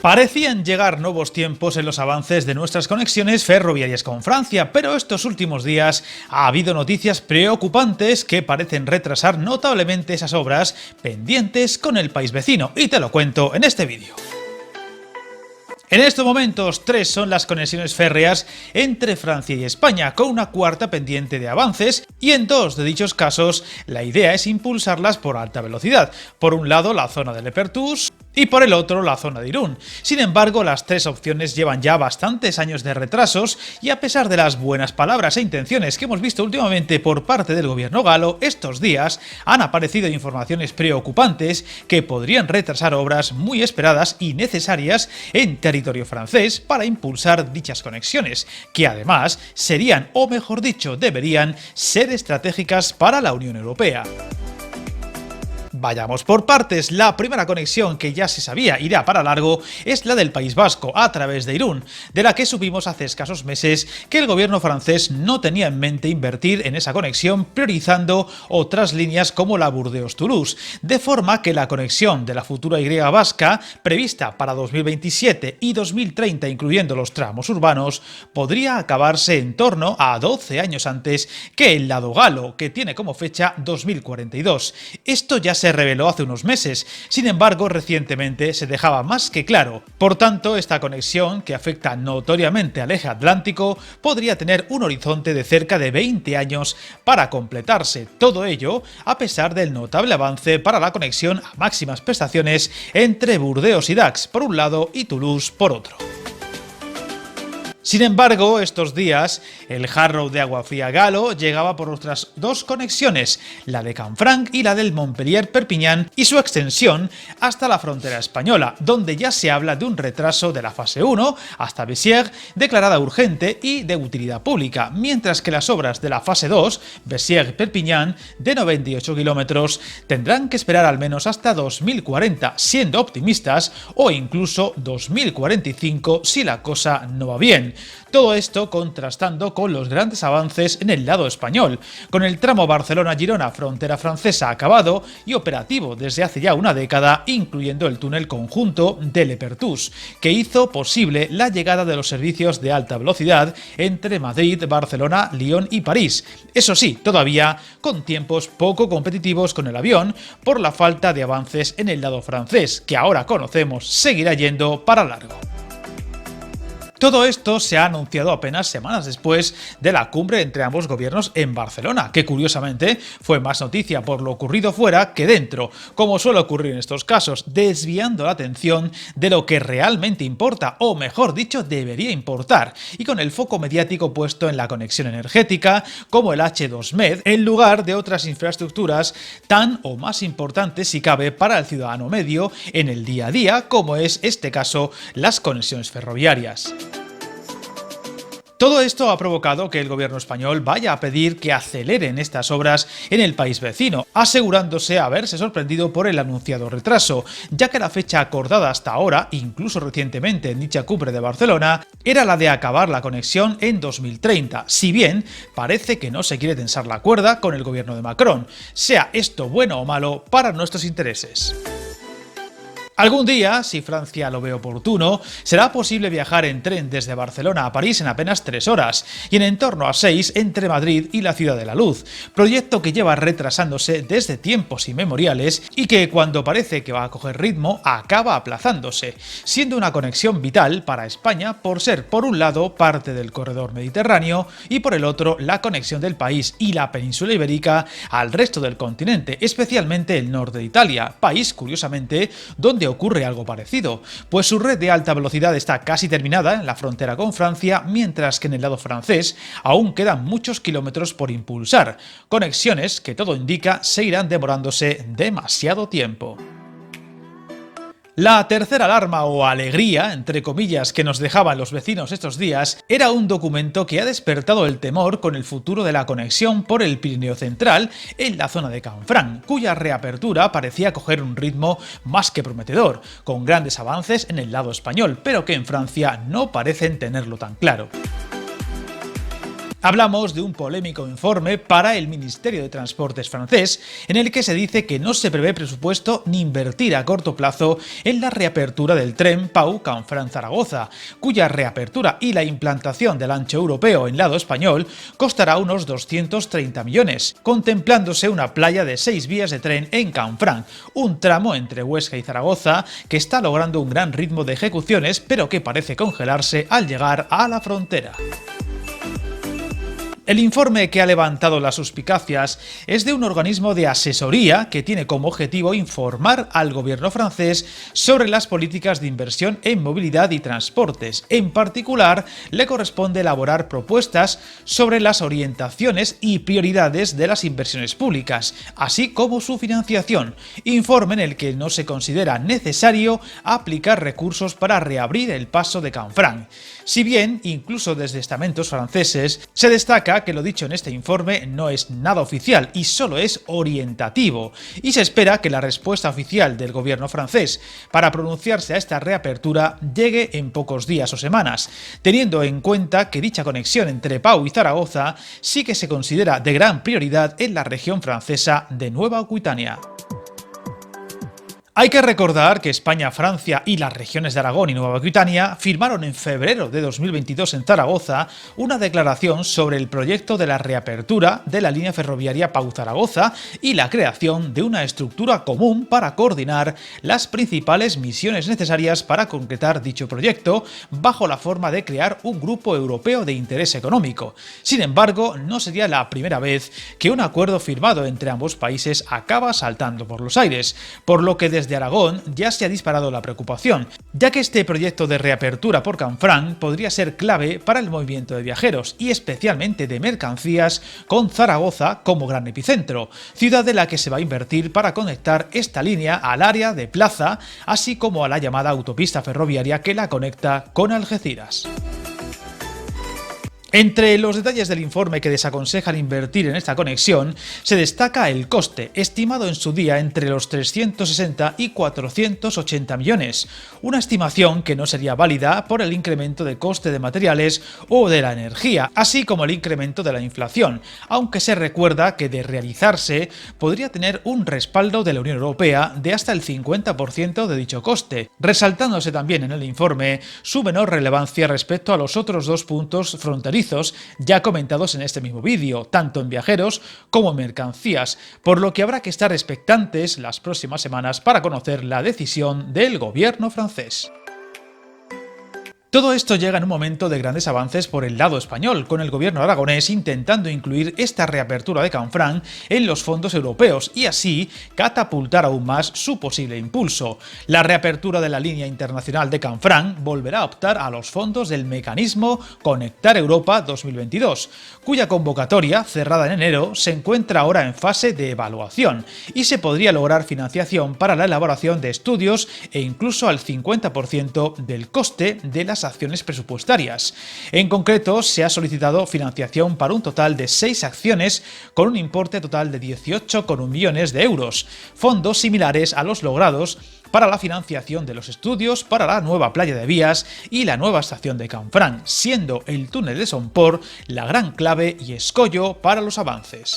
Parecían llegar nuevos tiempos en los avances de nuestras conexiones ferroviarias con Francia, pero estos últimos días ha habido noticias preocupantes que parecen retrasar notablemente esas obras pendientes con el país vecino, y te lo cuento en este vídeo. En estos momentos, 3 son las conexiones férreas entre Francia y España, con una cuarta pendiente de avances, y en 2 de dichos casos la idea es impulsarlas por alta velocidad. Por un lado la zona de Le Perthus y por el otro la zona de Irún. Sin embargo, las 3 opciones llevan ya bastantes años de retrasos, y a pesar de las buenas palabras e intenciones que hemos visto últimamente por parte del gobierno galo, estos días han aparecido informaciones preocupantes que podrían retrasar obras muy esperadas y necesarias en territorio francés para impulsar dichas conexiones, que además serían, o mejor dicho, deberían ser estratégicas para la Unión Europea. Vayamos por partes. La primera conexión, que ya se sabía irá para largo, es la del País Vasco a través de Irún, de la que supimos hace escasos meses que el gobierno francés no tenía en mente invertir en esa conexión, priorizando otras líneas como la Burdeos-Toulouse, de forma que la conexión de la futura Y vasca, prevista para 2027 y 2030 incluyendo los tramos urbanos, podría acabarse en torno a 12 años antes que el lado galo, que tiene como fecha 2042. Esto ya se reveló hace unos meses, sin embargo recientemente se dejaba más que claro. Por tanto, esta conexión, que afecta notoriamente al eje atlántico, podría tener un horizonte de cerca de 20 años para completarse. Todo ello a pesar del notable avance para la conexión a máximas prestaciones entre Burdeos y Dax por un lado y Toulouse por otro. Sin embargo, estos días, el Jarrow de agua fría galo llegaba por otras 2 conexiones, la de Canfranc y la del Montpellier-Perpiñán, y su extensión hasta la frontera española, donde ya se habla de un retraso de la fase 1 hasta Bessières, declarada urgente y de utilidad pública, mientras que las obras de la fase 2, Bessières-Perpiñán, de 98 kilómetros, tendrán que esperar al menos hasta 2040, siendo optimistas, o incluso 2045 si la cosa no va bien. Todo esto contrastando con los grandes avances en el lado español, con el tramo Barcelona-Girona frontera francesa acabado y operativo desde hace ya una década, incluyendo el túnel conjunto de Le Perthus, que hizo posible la llegada de los servicios de alta velocidad entre Madrid, Barcelona, Lyon y París. Eso sí, todavía con tiempos poco competitivos con el avión por la falta de avances en el lado francés, que ahora conocemos seguirá yendo para largo. Todo esto se ha anunciado apenas semanas después de la cumbre entre ambos gobiernos en Barcelona, que curiosamente fue más noticia por lo ocurrido fuera que dentro, como suele ocurrir en estos casos, desviando la atención de lo que realmente importa, o mejor dicho, debería importar, y con el foco mediático puesto en la conexión energética, como el H2Med, en lugar de otras infraestructuras tan o más importantes si cabe para el ciudadano medio en el día a día, como es este caso las conexiones ferroviarias. Todo esto ha provocado que el gobierno español vaya a pedir que aceleren estas obras en el país vecino, asegurándose haberse sorprendido por el anunciado retraso, ya que la fecha acordada hasta ahora, incluso recientemente en dicha cumbre de Barcelona, era la de acabar la conexión en 2030, si bien parece que no se quiere tensar la cuerda con el gobierno de Macron, sea esto bueno o malo para nuestros intereses. Algún día, si Francia lo ve oportuno, será posible viajar en tren desde Barcelona a París en apenas 3 horas y en torno a 6 entre Madrid y la Ciudad de la Luz, proyecto que lleva retrasándose desde tiempos inmemoriales y que cuando parece que va a coger ritmo acaba aplazándose, siendo una conexión vital para España por ser por un lado parte del corredor mediterráneo y por el otro la conexión del país y la península ibérica al resto del continente, especialmente el norte de Italia, país curiosamente donde ocurre algo parecido, pues su red de alta velocidad está casi terminada en la frontera con Francia, mientras que en el lado francés aún quedan muchos kilómetros por impulsar, conexiones que todo indica seguirán demorándose demasiado tiempo. La tercera alarma o alegría, entre comillas, que nos dejaban los vecinos estos días era un documento que ha despertado el temor con el futuro de la conexión por el Pirineo Central en la zona de Canfranc, cuya reapertura parecía coger un ritmo más que prometedor, con grandes avances en el lado español, pero que en Francia no parecen tenerlo tan claro. Hablamos de un polémico informe para el Ministerio de Transportes francés, en el que se dice que no se prevé presupuesto ni invertir a corto plazo en la reapertura del tren Pau-Canfranc-Zaragoza, cuya reapertura y la implantación del ancho europeo en lado español costará unos 230 millones, contemplándose una playa de 6 vías de tren en Canfranc, un tramo entre Huesca y Zaragoza que está logrando un gran ritmo de ejecuciones, pero que parece congelarse al llegar a la frontera. El informe que ha levantado las suspicacias es de un organismo de asesoría que tiene como objetivo informar al gobierno francés sobre las políticas de inversión en movilidad y transportes. En particular, le corresponde elaborar propuestas sobre las orientaciones y prioridades de las inversiones públicas, así como su financiación, informe en el que no se considera necesario aplicar recursos para reabrir el paso de Canfranc. Si bien, incluso desde estamentos franceses, se destaca que lo dicho en este informe no es nada oficial y solo es orientativo, y se espera que la respuesta oficial del gobierno francés para pronunciarse a esta reapertura llegue en pocos días o semanas, teniendo en cuenta que dicha conexión entre Pau y Zaragoza sí que se considera de gran prioridad en la región francesa de Nueva Aquitania. Hay que recordar que España, Francia y las regiones de Aragón y Nueva Aquitania firmaron en febrero de 2022 en Zaragoza una declaración sobre el proyecto de la reapertura de la línea ferroviaria Pau-Zaragoza y la creación de una estructura común para coordinar las principales misiones necesarias para concretar dicho proyecto, bajo la forma de crear un grupo europeo de interés económico. Sin embargo, no sería la primera vez que un acuerdo firmado entre ambos países acaba saltando por los aires, por lo que desde Aragón ya se ha disparado la preocupación, ya que este proyecto de reapertura por Canfranc podría ser clave para el movimiento de viajeros y especialmente de mercancías, con Zaragoza como gran epicentro, ciudad de la que se va a invertir para conectar esta línea al área de Plaza, así como a la llamada autopista ferroviaria que la conecta con Algeciras. Entre los detalles del informe que desaconsejan invertir en esta conexión, se destaca el coste, estimado en su día entre los 360 y 480 millones, una estimación que no sería válida por el incremento de coste de materiales o de la energía, así como el incremento de la inflación, aunque se recuerda que de realizarse podría tener un respaldo de la Unión Europea de hasta el 50% de dicho coste, resaltándose también en el informe su menor relevancia respecto a los otros dos puntos fronterizos ya comentados en este mismo vídeo, tanto en viajeros como en mercancías, por lo que habrá que estar expectantes las próximas semanas para conocer la decisión del gobierno francés. Todo esto llega en un momento de grandes avances por el lado español, con el gobierno aragonés intentando incluir esta reapertura de Canfranc en los fondos europeos y así catapultar aún más su posible impulso. La reapertura de la línea internacional de Canfranc volverá a optar a los fondos del mecanismo Conectar Europa 2022, cuya convocatoria, cerrada en enero, se encuentra ahora en fase de evaluación y se podría lograr financiación para la elaboración de estudios e incluso al 50% del coste de las acciones presupuestarias. En concreto, se ha solicitado financiación para un total de 6 acciones con un importe total de 18,1 millones de euros, fondos similares a los logrados para la financiación de los estudios para la nueva playa de Vías y la nueva estación de Canfranc, siendo el túnel de Somport la gran clave y escollo para los avances.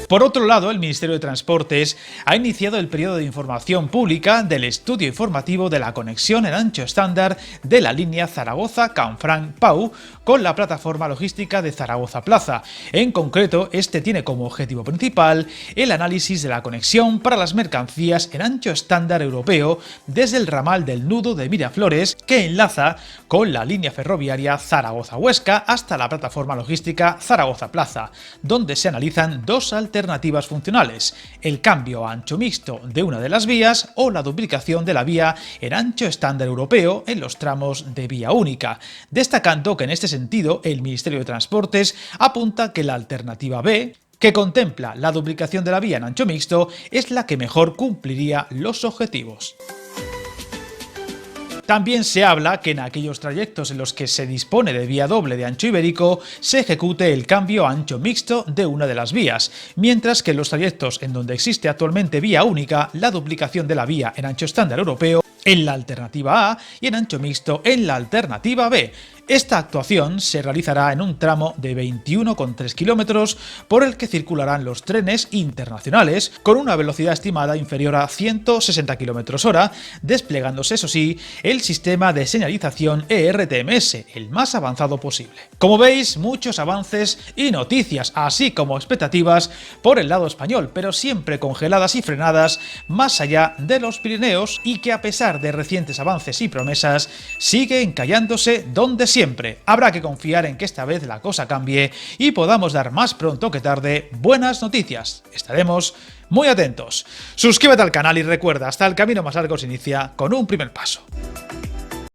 Por otro lado, el Ministerio de Transportes ha iniciado el periodo de información pública del estudio informativo de la conexión en ancho estándar de la línea Zaragoza-Canfranc-Pau con la plataforma logística de Zaragoza Plaza. En concreto, este tiene como objetivo principal el análisis de la conexión para las mercancías en ancho estándar europeo desde el ramal del nudo de Miraflores que enlaza con la línea ferroviaria Zaragoza-Huesca hasta la plataforma logística Zaragoza Plaza, donde se analizan dos alternativas funcionales: el cambio a ancho mixto de una de las vías o la duplicación de la vía en ancho estándar europeo en los tramos de vía única, destacando que en este sentido el Ministerio de Transportes apunta que la alternativa B, que contempla la duplicación de la vía en ancho mixto, es la que mejor cumpliría los objetivos. También se habla que en aquellos trayectos en los que se dispone de vía doble de ancho ibérico se ejecute el cambio a ancho mixto de una de las vías, mientras que en los trayectos en donde existe actualmente vía única, la duplicación de la vía en ancho estándar europeo en la alternativa A y en ancho mixto en la alternativa B. Esta actuación se realizará en un tramo de 21,3 kilómetros por el que circularán los trenes internacionales con una velocidad estimada inferior a 160 km/h, desplegándose, eso sí, el sistema de señalización ERTMS, el más avanzado posible. Como veis, muchos avances y noticias, así como expectativas por el lado español, pero siempre congeladas y frenadas más allá de los Pirineos, y que a pesar de recientes avances y promesas, sigue encallándose donde siempre. Habrá que confiar en que esta vez la cosa cambie y podamos dar más pronto que tarde buenas noticias. Estaremos muy atentos. Suscríbete al canal y recuerda, hasta el camino más largo se inicia con un primer paso.